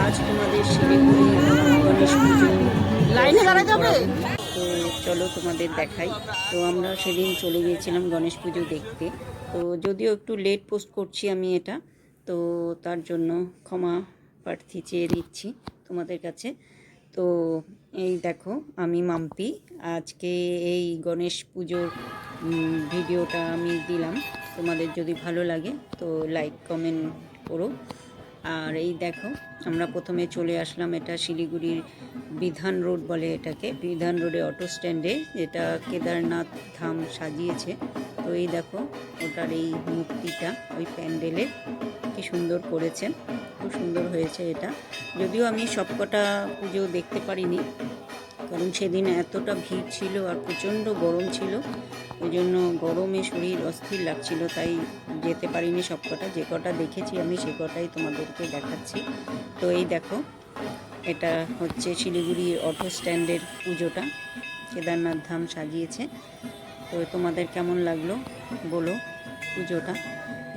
আজ তোমাদের শিলিগুড়ি গণেশ পুজো লাইনে দাঁড়াতে হবে। তো চলো তোমাদের দেখাই। তো আমরা সেদিন চলে গিয়েছিলাম গণেশ পুজো দেখতে। তো যদিও একটু লেট পোস্ট করছি আমি এটা, তো তার জন্য ক্ষমা প্রার্থী চেয়ে নিচ্ছি তোমাদের কাছে। তো এই দেখো আমি মাম্পি, আজকে এই গণেশ পুজোর ভিডিওটা আমি দিলাম। তোমাদের যদি ভালো লাগে তো লাইক কমেন্ট করো। আর এই দেখো আমরা প্রথমে চলে আসলাম, এটা শিলিগুড়ির বিধান রোড বলে এটাকে, বিধান রোডে অটো স্ট্যান্ডে, যেটা কেদারনাথ ধাম সাজিয়েছে। তো এই দেখো ওটার এই মূর্তিটা ওই প্যান্ডেলে কি সুন্দর করেছেন, খুব সুন্দর হয়েছে এটা। যদিও আমি সবকটা পুজো দেখতে পারিনি, কারণ সেদিন এতটা ভিড় ছিল আর প্রচণ্ড গরম ছিল, ওই জন্য গরমে শরীর অস্থির লাগছিল, তাই যেতে পারিনি সবকটা। যে কটা দেখেছি আমি সে কটাই তোমাদেরকে দেখাচ্ছি। তো এই দেখো এটা হচ্ছে শিলিগুড়ির অটো স্ট্যান্ডের পুজোটা, কেদারনাথ ধাম সাজিয়েছে। তো তোমাদের কেমন লাগলো বলো পুজোটা,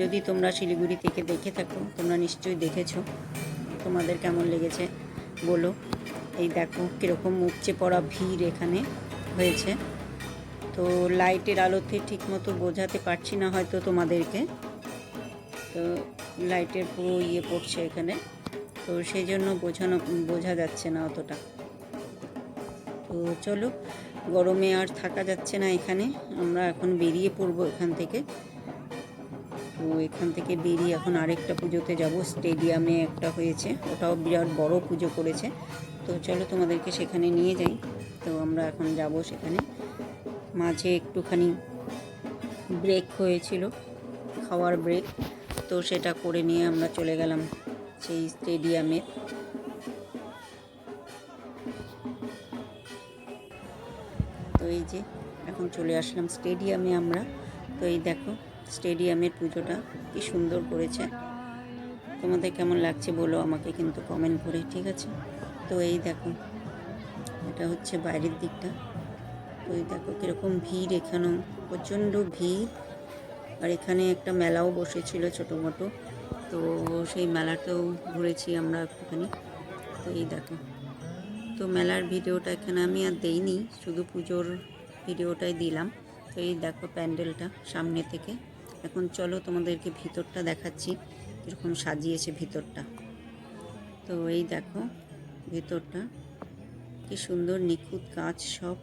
যদি তোমরা শিলিগুড়ি থেকে দেখে থাকো, তোমরা নিশ্চয়ই দেখেছো, তোমাদের কেমন লেগেছে বলো। এই দেখো কীরকম উপচে পড়া ভিড় এখানে হয়েছে। তো লাইটের আলোতে ঠিকমতো বোঝাতে পারছি না হয়তো তোমাদেরকে, তো লাইটের পুরো ইয়ে পড়ছে এখানে, তো সেই জন্য বোঝা যাচ্ছে না অতটা। তো চলো, গরমে আর থাকা যাচ্ছে না এখানে, আমরা এখন বেরিয়ে পড়বো এখান থেকে। তো এখান থেকে বেরিয়ে এখন আরেকটা পুজোতে যাব, স্টেডিয়ামে একটা হয়েছে, ওটাও বিরাট বড় পুজো করেছে। তো চলো তোমাদেরকে সেখানে নিয়ে যাই। তো আমরা এখন যাব সেখানে। মাঝে একটুখানি ব্রেক হয়েছিল, খাওয়ার ব্রেক, তো সেটা করে নিয়ে আমরা চলে গেলাম সেই স্টেডিয়ামে। তো এই যে এখন চলে আসলাম স্টেডিয়ামে আমরা। তো এই দেখো স্টেডিয়ামের পুজোটা কি সুন্দর করেছে, তোমাদের কেমন লাগছে বলো আমাকে কিন্তু কমেন্ট করে, ঠিক আছে। তো এই দেখো এটা হচ্ছে বাইরের দিকটা। তো এই দেখো কীরকম ভিড়, এখানেও প্রচণ্ড ভিড়। আর এখানে একটা মেলাও বসেছিল ছোটো মোটো, তো সেই মেলাতেও ঘুরেছি আমরা একটুখানি। তো এই দেখো, তো মেলার ভিডিওটা এখানে আমি আর দেইনি, শুধু পুজোর ভিডিওটাই দিলাম। তো এই দেখো প্যান্ডেলটা সামনে থেকে। এখন চলো তোমাদেরকে ভিতরটা দেখাচ্ছি কীরকম সাজিয়েছে ভিতরটা। তো এই দেখো ভিতরটা কি সুন্দর, নিখুঁত কাজ, সব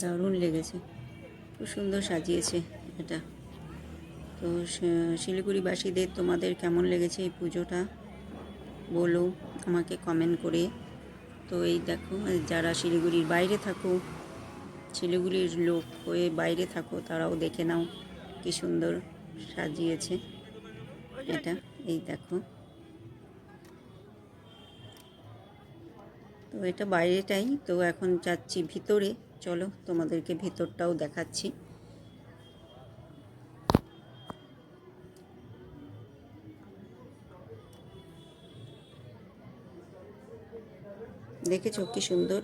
দারুণ লেগেছে, খুব সুন্দর সাজিয়েছে এটা। তো শিলিগুড়িবাসীদের তোমাদের কেমন লেগেছে এই পুজোটা বলো আমাকে কমেন্ট করে। তো এই দেখো যারা শিলিগুড়ির বাইরে থাকো, শিলিগুড়ির লোক হয়ে বাইরে থাকো, তারাও দেখে নাও কি সুন্দর সাজিয়েছে এটা। এই দেখো, তো এটা বাইরেটাই, তো এখন যাচ্ছি ভিতরে, চলো তোমাদেরকে ভিতরটাও দেখাচ্ছি। দেখেছো কি সুন্দর।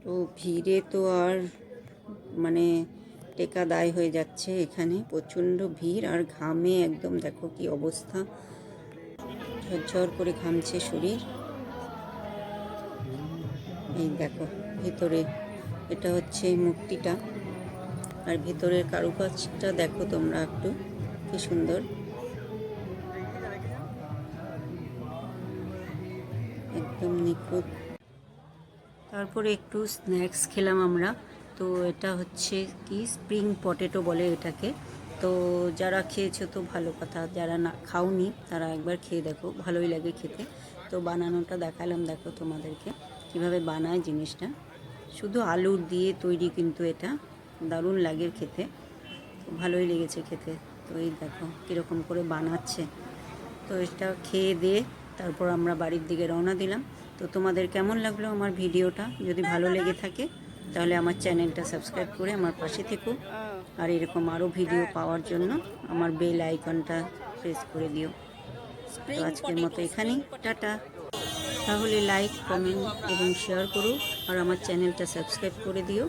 তো ভিড়ে তো আর মানে টেকা দায় হয়ে যাচ্ছে, এখানে প্রচণ্ড ভিড়, আর ঘামে একদম দেখো কি অবস্থা, ঝরঝর করে ঘামছে শরীর। এই দেখো ভিতরে এটা হচ্ছে মূর্তিটা, আর ভিতরের কারুকাজটা দেখো তোমরা একটু, কি সুন্দর, একদম নিখুঁত। তারপরে একটু স্ন্যাক্স খেলাম আমরা। তো এটা হচ্ছে কি স্প্রিং পটেটো বলে এটাকে। তো যারা খেয়েছো তো ভালো কথা, যারা না খাওনি তারা একবার খেয়ে দেখো, ভালোই লাগে খেতে। তো বানানোটা দেখালাম, দেখো তোমাদেরকে কিভাবে বানায় জিনিসটা, শুধু আলুর দিয়ে তৈরি, কিন্তু এটা দারুণ লাগে খেতে, ভালোই লেগেছে খেতে। তো এই দেখো কীরকম করে বানাচ্ছে। তো এটা খেয়ে দিয়ে তারপর আমরা বাড়ির দিকে রওনা দিলাম। তো তোমাদের কেমন লাগলো আমার ভিডিওটা, যদি ভালো লেগে থাকে তাহলে আমার চ্যানেলটা সাবস্ক্রাইব করে আমার পাশে থেকো, আর এরকম আরও ভিডিও পাওয়ার জন্য আমার বেল আইকনটা প্রেস করে দিও। তো আজকের মতো এখানেই, টাটা। তাহলে লাইক কমেন্ট এবং শেয়ার করো, আর আমার চ্যানেলটা সাবস্ক্রাইব করে দিও।